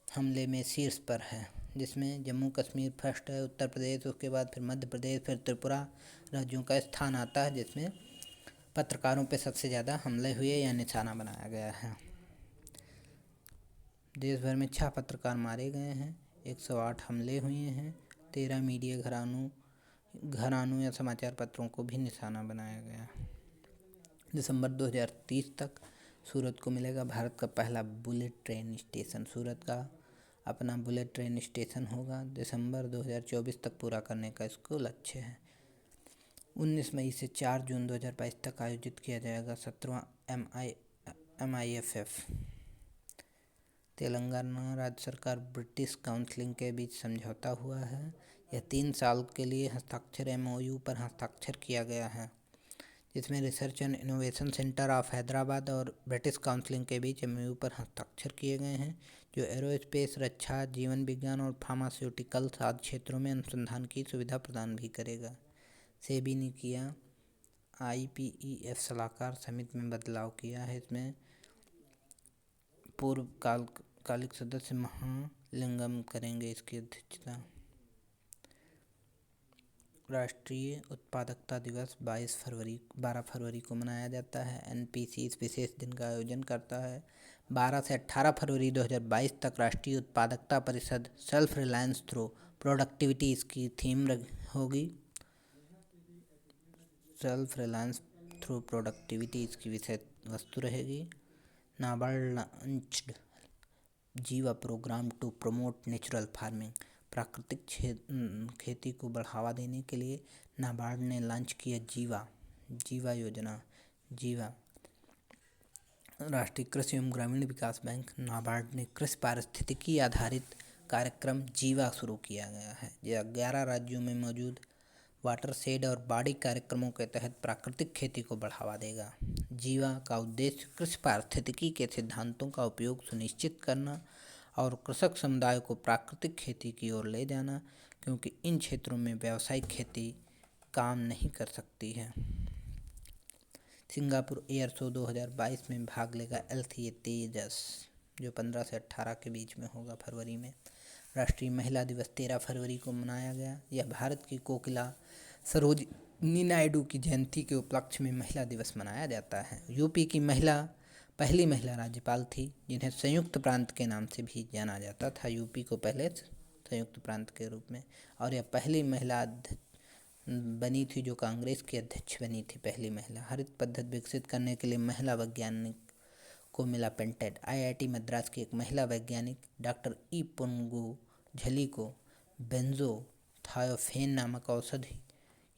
हमले में शीर्ष पर है, जिसमें जम्मू कश्मीर फर्स्ट है, उत्तर प्रदेश, उसके बाद फिर मध्य प्रदेश, फिर त्रिपुरा राज्यों का स्थान आता है, जिसमें पत्रकारों पे सबसे ज़्यादा हमले हुए या निशाना बनाया गया है। देश भर में 6 पत्रकार मारे गए हैं, 108 हमले हुए हैं, 13 मीडिया घरानों या समाचार पत्रों को भी निशाना बनाया गया। दिसंबर 2030 तक सूरत को मिलेगा भारत का पहला बुलेट ट्रेन स्टेशन। सूरत का अपना बुलेट ट्रेन स्टेशन होगा। दिसंबर 2024 तक पूरा करने का इसको लक्ष्य है। 19 मई से 4 जून 2022 तक आयोजित किया जाएगा 17वां MIFF। तेलंगाना राज्य सरकार ब्रिटिश काउंसिल के बीच समझौता हुआ है। यह 3 साल के लिए हस्ताक्षर MOU पर हस्ताक्षर किया गया है, जिसमें research and innovation centre of Hyderabad और ब्रिटिश काउंसिल के बीच MOU पर हस्ताक्षर किए गए हैं, जो एरोस्पेस, रक्षा, जीवन विज्ञान और फार्मास्यूटिकल्स आदि क्षेत्रों में अनुसंधान की सुविधा प्रदान भी करेगा। सेबी ने किया IPEF सलाहकार समिति में बदलाव किया है। इसमें पूर्व कालिक सदस्य महालिंगम करेंगे इसकी अध्यक्षता। राष्ट्रीय उत्पादकता दिवस 12 फरवरी को मनाया जाता है। NPC इस विशेष दिन का आयोजन करता है। 12 से 18 फरवरी 2022 तक राष्ट्रीय उत्पादकता परिषद सेल्फ रिलायंस थ्रू प्रोडक्टिविटी इसकी थीम होगी। सेल्फ रिलायंस थ्रू प्रोडक्टिविटी इसकी विषय वस्तु रहेगी। NABARD launched Jiva programme to promote natural farming. प्राकृतिक खेती को बढ़ावा देने के लिए नाबार्ड ने लॉन्च किया जीवा योजना। जीवा राष्ट्रीय कृषि एवं ग्रामीण विकास बैंक नाबार्ड ने कृषि पारिस्थितिकी आधारित कार्यक्रम जीवा शुरू किया गया है। यह 11 राज्यों में मौजूद वाटरशेड और बाड़ी कार्यक्रमों के तहत प्राकृतिक खेती को बढ़ावा देगा। जीवा का उद्देश्य कृषि पारिस्थितिकी के सिद्धांतों का उपयोग सुनिश्चित करना और कृषक समुदाय को प्राकृतिक खेती की ओर ले जाना, क्योंकि इन क्षेत्रों में व्यावसायिक खेती काम नहीं कर सकती है। सिंगापुर एयर शो 2022 में भाग लेगा LCA तेजस, जो 15 से 18 के बीच में होगा फरवरी में। राष्ट्रीय महिला दिवस 13 फरवरी को मनाया गया। यह भारत की कोकिला सरोजिनी नायडू की जयंती के उपलक्ष्य में महिला दिवस मनाया जाता है। यूपी की पहली महिला राज्यपाल थी, जिन्हें संयुक्त प्रांत के नाम से भी जाना जाता था। यूपी को पहले संयुक्त प्रांत के रूप में, और यह पहली महिला बनी थी जो कांग्रेस की अध्यक्ष बनी थी, पहली महिला। हरित पद्धति विकसित करने के लिए महिला वैज्ञानिक को मिला पेटेंट। IIT मद्रास की एक महिला वैज्ञानिक डॉक्टर E पुंगू झली को बेंजोथायोफेन नामक औषधि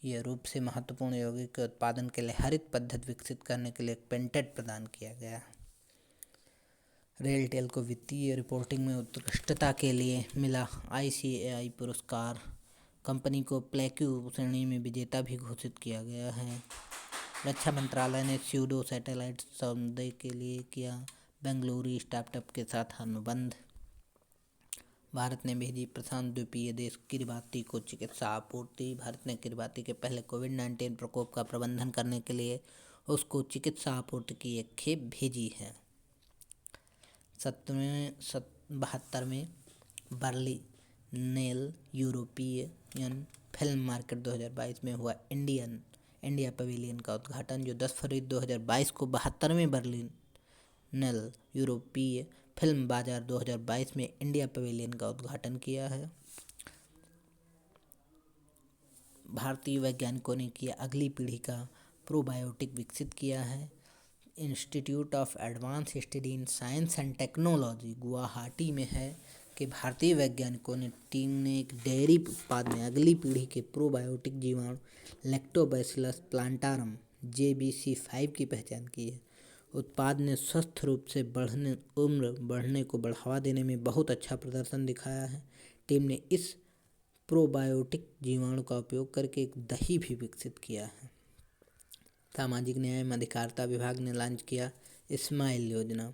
यह रूप से महत्वपूर्ण यौगिक के उत्पादन के लिए हरित पद्धति विकसित करने के लिए एक पेटेंट प्रदान किया गया। रेलटेल को वित्तीय रिपोर्टिंग में उत्कृष्टता के लिए मिला ICAI पुरस्कार। कंपनी को प्लेक्यू श्रेणी में विजेता भी घोषित किया गया है। रक्षा मंत्रालय ने स्यूडो सैटेलाइट सौदे के लिए किया बेंगलुरु स्टार्टअप के साथ अनुबंध। भारत ने भेजी प्रशांत द्वीपीय देश किरिबाती को चिकित्सा आपूर्ति। भारत ने किरिबाती के पहले कोविड-19 प्रकोप का प्रबंधन करने के लिए उसको चिकित्सा आपूर्ति की एक खेप भेजी है। 72वें बर्लिनेल यूरोपियन फिल्म मार्केट 2022 में हुआ इंडिया पवेलियन का उद्घाटन, जो 10 फरवरी 2022 को 72वें बर्लिनेल यूरोपीय फिल्म बाजार 2022 में इंडिया पवेलियन का उद्घाटन किया है। भारतीय वैज्ञानिकों ने किया अगली पीढ़ी का प्रोबायोटिक विकसित किया है। Institute of advance study in science and technology Guwahati में है कि भारतीय वैज्ञानिकों ने टीम ने एक डेयरी उत्पाद में अगली पीढ़ी के प्रोबायोटिक जीवाणु लैक्टोबैसिलस प्लांटारम JBC5 की पहचान की है। उत्पाद ने स्वस्थ रूप से उम्र बढ़ने को बढ़ावा देने में बहुत अच्छा प्रदर्शन दिखाया है। टीम ने इस प्रोबायोटिक जीवाणु का उपयोग करके एक दही भी विकसित किया है। सामाजिक न्याय एवं अधिकारिता विभाग ने लॉन्च किया स्माइल योजना।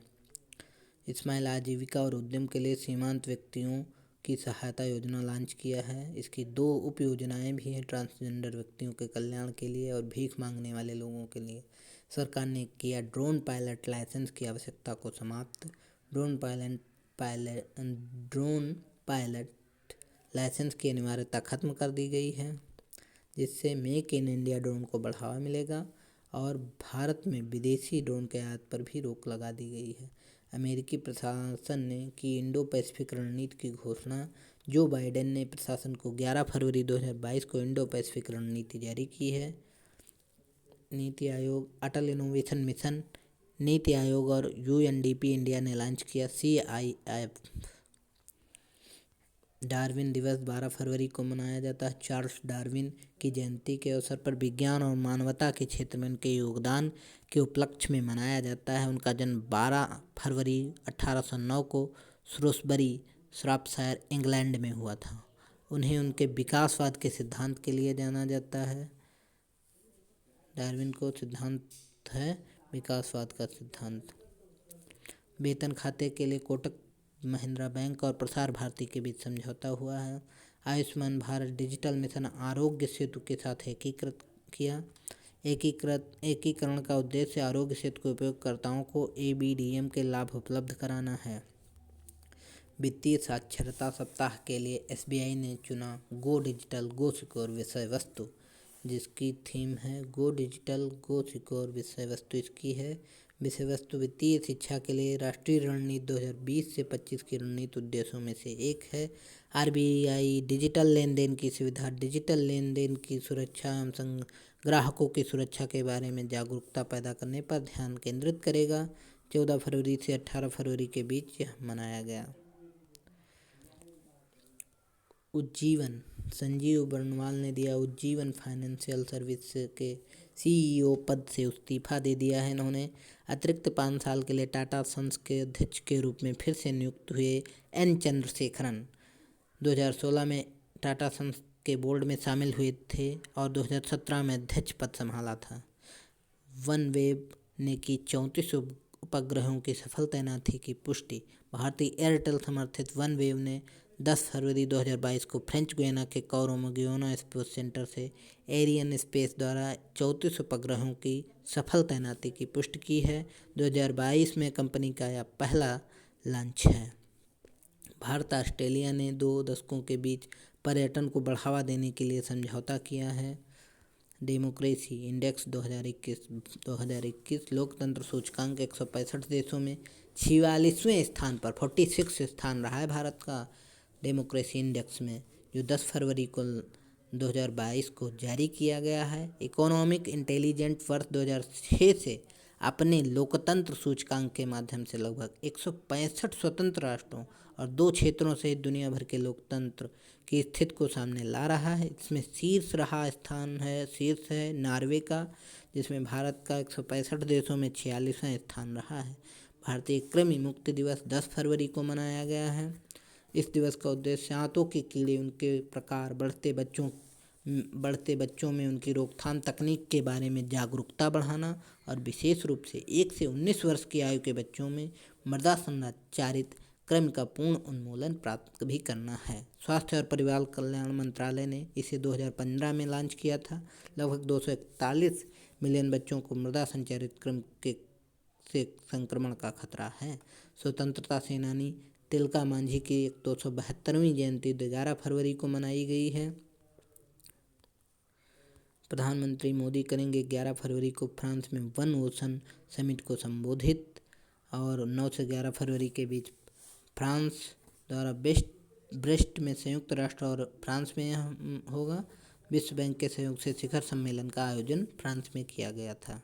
स्माइल आजीविका और उद्यम के लिए सीमांत व्यक्तियों की सहायता योजना लॉन्च किया है। इसकी 2 उप योजनाएँ भी हैं, ट्रांसजेंडर व्यक्तियों के कल्याण के लिए और भीख मांगने वाले लोगों के लिए। सरकार ने किया ड्रोन पायलट लाइसेंस की आवश्यकता को समाप्त। ड्रोन पायलट लाइसेंस की अनिवार्यता खत्म कर दी गई है, जिससे मेक इन इंडिया ड्रोन को बढ़ावा मिलेगा और भारत में विदेशी ड्रोन के आयात पर भी रोक लगा दी गई है। अमेरिकी प्रशासन ने की इंडो पैसिफिक रणनीति की घोषणा। जो बाइडेन ने प्रशासन को 11 फरवरी 2022 को इंडो पैसिफिक रणनीति जारी की है। नीति आयोग, अटल इनोवेशन मिशन नीति आयोग और यूएनडीपी इंडिया ने लॉन्च किया CIF। डार्विन दिवस 12 फरवरी को मनाया जाता है। चार्ल्स डार्विन की जयंती के अवसर पर विज्ञान और मानवता के क्षेत्र में उनके योगदान के उपलक्ष्य में मनाया जाता है। उनका जन्म 12 फरवरी 1809 को श्रूसबरी, श्रापशायर, इंग्लैंड में हुआ था। उन्हें उनके विकासवाद के सिद्धांत के लिए जाना जाता है। डार्विन को सिद्धांत है विकासवाद का सिद्धांत। वेतन खाते के लिए कोटक महिंद्रा बैंक और प्रसार भारती के बीच समझौता हुआ है। आयुष्मान भारत डिजिटल मिशन आरोग्य सेतु के साथ एकीकृत किया। एकीकरण का उद्देश्य आरोग्य सेतु के उपयोगकर्ताओं को ABDM के लाभ उपलब्ध कराना है। वित्तीय साक्षरता सप्ताह के लिए SBI ने चुना गो डिजिटल गो सिक्योर विषय वस्तु, जिसकी थीम है गो डिजिटल गो सिक्योर। विषय वस्तु इसकी है विषय वस्तु वित्तीय शिक्षा के लिए राष्ट्रीय रणनीति 2020 से 25 के रणनीति उद्देश्यों में से एक है। RBI डिजिटल लेन देन की सुविधा, डिजिटल लेन देन की सुरक्षा एवं ग्राहकों की सुरक्षा के बारे में जागरूकता पैदा करने पर ध्यान केंद्रित करेगा। 14 फरवरी से 18 फरवरी के बीच यह मनाया गया। उज्जीवन, संजीव बर्णवाल ने दिया उज्जीवन फाइनेंशियल सर्विस के CEO पद से इस्तीफा दे दिया है। इन्होंने अतिरिक्त 5 साल के लिए टाटा सन्स के अध्यक्ष के रूप में फिर से नियुक्त हुए N चंद्रशेखरन 2016 में टाटा सन्स के बोर्ड में शामिल हुए थे और 2017 में अध्यक्ष पद संभाला था। वनवेव ने की 34 उपग्रहों की सफल तैनाती की पुष्टि। भारतीय एयरटेल समर्थित वनवेव ने 10 फरवरी 2022 को फ्रेंच गुयाना के कोरोमोगियोना स्पेस सेंटर से एरियन स्पेस द्वारा 34 उपग्रहों की सफल तैनाती की पुष्टि की है। 2022 में कंपनी का यह पहला लॉन्च है। भारत ऑस्ट्रेलिया ने 2 दशकों के बीच पर्यटन को बढ़ावा देने के लिए समझौता किया है। डेमोक्रेसी इंडेक्स 2021 लोकतंत्र सूचकांक 165 देशों में 46वें स्थान पर 46 स्थान रहा है भारत का डेमोक्रेसी इंडेक्स में, जो 10 फरवरी को 2022 को जारी किया गया है। इकोनॉमिक इंटेलिजेंस वर्ष 2006 से अपने लोकतंत्र सूचकांक के माध्यम से लगभग 165 स्वतंत्र राष्ट्रों और 2 क्षेत्रों से दुनिया भर के लोकतंत्र की स्थिति को सामने ला रहा है। इसमें शीर्ष है नॉर्वे का, जिसमें भारत का 165 देशों में 46वां स्थान रहा है। भारतीय कृमि मुक्ति दिवस 10 फरवरी को मनाया गया है। इस दिवस का उद्देश्य आंतों के कीड़े, उनके प्रकार, बढ़ते बच्चों में उनकी रोकथाम तकनीक के बारे में जागरूकता बढ़ाना और विशेष रूप से 1 से 19 वर्ष की आयु के बच्चों में मृदा संचारित कृमि का पूर्ण उन्मूलन प्राप्त भी करना है। स्वास्थ्य और परिवार कल्याण मंत्रालय ने इसे 2015 में लॉन्च किया था। लगभग 241 मिलियन बच्चों को मृदा संचारित कृमि से संक्रमण का खतरा है। स्वतंत्रता सेनानी तिलका मांझी की 272वीं जयंती 11 फरवरी को मनाई गई है। प्रधानमंत्री मोदी करेंगे 11 फरवरी को फ्रांस में वन ओशन समिट को संबोधित, और 9 से 11 फरवरी के बीच फ्रांस द्वारा ब्रेस्ट में संयुक्त राष्ट्र और फ्रांस में होगा। विश्व बैंक के सहयोग से शिखर सम्मेलन का आयोजन फ्रांस में किया गया था।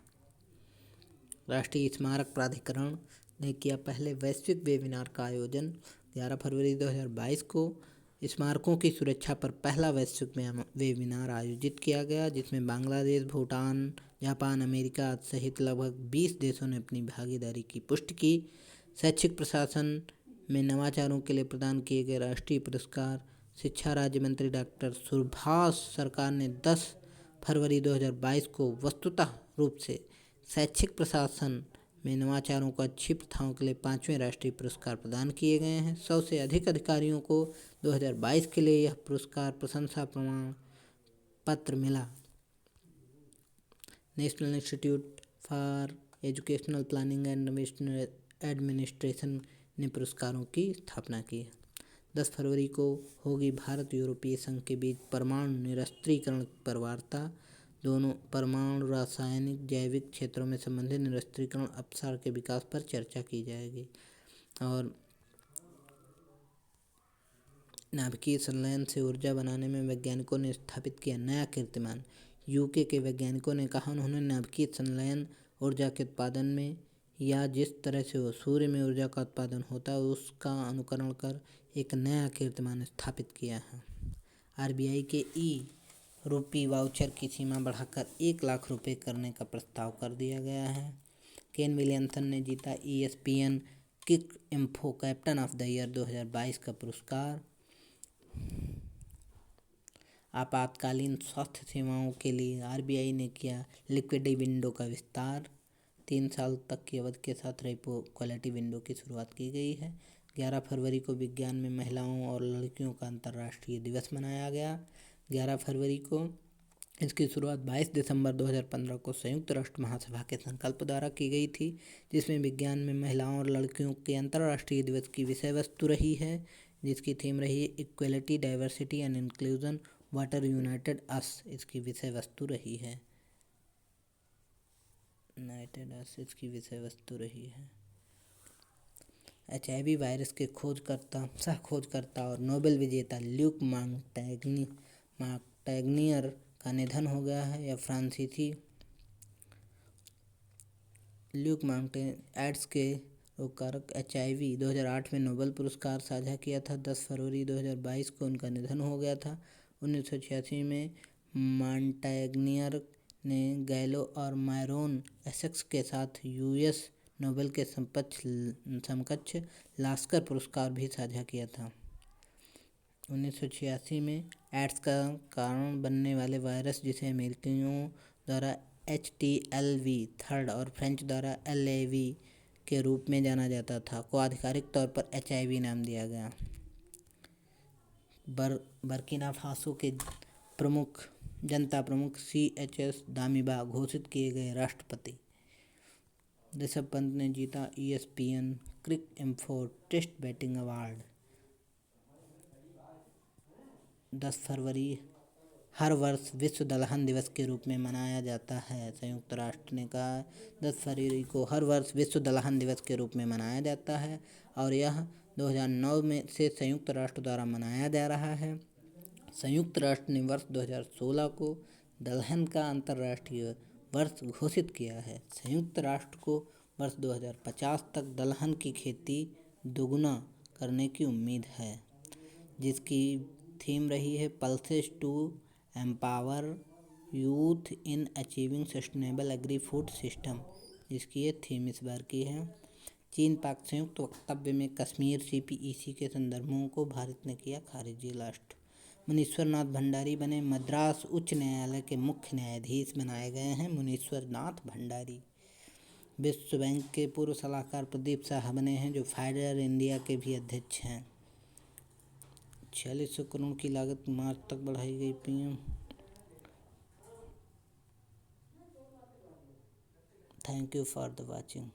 राष्ट्रीय स्मारक प्राधिकरण ने किया पहले वैश्विक वेबिनार का आयोजन। 11 फरवरी 2022 को स्मारकों की सुरक्षा पर पहला वैश्विक वेबिनार आयोजित किया गया, जिसमें बांग्लादेश, भूटान, जापान, अमेरिका सहित लगभग 20 देशों ने अपनी भागीदारी की पुष्टि की। शैक्षिक प्रशासन में नवाचारों के लिए प्रदान किए गए राष्ट्रीय पुरस्कार। शिक्षा राज्य मंत्री डॉक्टर सुभाष सरकार ने 10 फरवरी 2022 को वस्तुतः रूप से शैक्षिक प्रशासन में नवाचारों को अच्छी प्रथाओं के लिए 5वें राष्ट्रीय पुरस्कार प्रदान किए गए हैं। 100 से अधिक अधिकारियों को 2022 के लिए यह पुरस्कार प्रशंसा प्रमाण पत्र मिला। National institute for educational planning and administration ने पुरस्कारों की स्थापना की। 10 फरवरी को होगी भारत यूरोपीय संघ के बीच परमाणु निरस्त्रीकरण पर वार्ता। दोनों परमाणु, रासायनिक, जैविक क्षेत्रों में संबंधित निरस्त्रीकरण अवसर के विकास पर चर्चा की जाएगी। और नाभिकीय संलयन से ऊर्जा बनाने में वैज्ञानिकों ने स्थापित किया नया कीर्तिमान। यूके के वैज्ञानिकों ने कहा उन्होंने नाभिकीय संलयन ऊर्जा के उत्पादन में या जिस तरह से वो सूर्य में ऊर्जा का उत्पादन होता है उसका अनुकरण कर एक नया कीर्तिमान स्थापित किया है। आरबीआई के रुपी वाउचर की सीमा बढ़ाकर 1 लाख रुपए करने का प्रस्ताव कर दिया गया है। केन विलियमसन ने जीता ESPN kick info captain of the year 2022 का पुरस्कार। आपातकालीन स्वास्थ्य सेवाओं के लिए आरबीआई ने किया लिक्विडिटी विंडो का विस्तार। 3 साल तक की अवधि के साथ रेपो क्वालिटी विंडो की शुरुआत की गई है। 11 फरवरी को विज्ञान में महिलाओं और लड़कियों का अंतर्राष्ट्रीय दिवस मनाया गया। 11 फरवरी को इसकी शुरुआत 22 दिसंबर 2015 को संयुक्त राष्ट्र महासभा के संकल्प द्वारा की गई थी, जिसमें विज्ञान में महिलाओं और लड़कियों के अंतर्राष्ट्रीय दिवस की विषय वस्तु रही है, जिसकी थीम रही है equality, diversity and inclusion, water united us. इसकी विषय वस्तु रही है इसकी विषय वस्तु रही है। HIV वायरस के सह खोजकर्ता और नोबेल विजेता ल्यूक मॉन्टेग्नियर का निधन हो गया है। यह फ्रांसीसी ल्यूक एड्स के रोग कारक HIV 2008 में नोबेल पुरस्कार साझा किया था। 10 फरवरी 2022 को उनका निधन हो गया था। 1986 में मॉन्टेग्नियर ने गैलो और मायरोन एसेक्स के साथ US नोबेल के समकक्ष लास्कर पुरस्कार भी साझा किया था। 1986 में एड्स का कारण बनने वाले वायरस, जिसे अमेरिकियों द्वारा HTLV थर्ड और फ्रेंच द्वारा LAV के रूप में जाना जाता था, को आधिकारिक तौर पर HIV नाम दिया गया। बर्किना फासो के जनता प्रमुख CHS दामिबा घोषित किए गए राष्ट्रपति। ऋषभ पंत ने जीता ESPN क्रिक इन्फो टेस्ट बैटिंग अवार्ड। 10 फरवरी हर वर्ष विश्व दलहन दिवस के रूप में मनाया जाता है। संयुक्त राष्ट्र ने कहा 10 फरवरी को हर वर्ष विश्व दलहन दिवस के रूप में मनाया जाता है और यह 2009 में से संयुक्त राष्ट्र द्वारा मनाया जा रहा है। संयुक्त राष्ट्र ने वर्ष 2016 को दलहन का अंतर्राष्ट्रीय वर्ष घोषित किया है। संयुक्त राष्ट्र को वर्ष 2050 तक दलहन की खेती दोगुना करने की उम्मीद है, जिसकी थीम रही है pulses to empower youth in achieving sustainable agri food system, जिसकी ये थीम इस बार की है। चीन पाक संयुक्त वक्तव्य में कश्मीर CPEC के संदर्भों को भारत ने किया खारिज। लास्ट मुनीश्वर नाथ भंडारी बने मद्रास उच्च न्यायालय के मुख्य न्यायाधीश बनाए गए हैं मुनीश्वर नाथ भंडारी। विश्व बैंक के पूर्व सलाहकार प्रदीप शाह बने हैं, जो फाइजर इंडिया के भी अध्यक्ष हैं। 4600 करोड़ की लागत मार्च तक बढ़ाई गई PM। Thank you for the watching.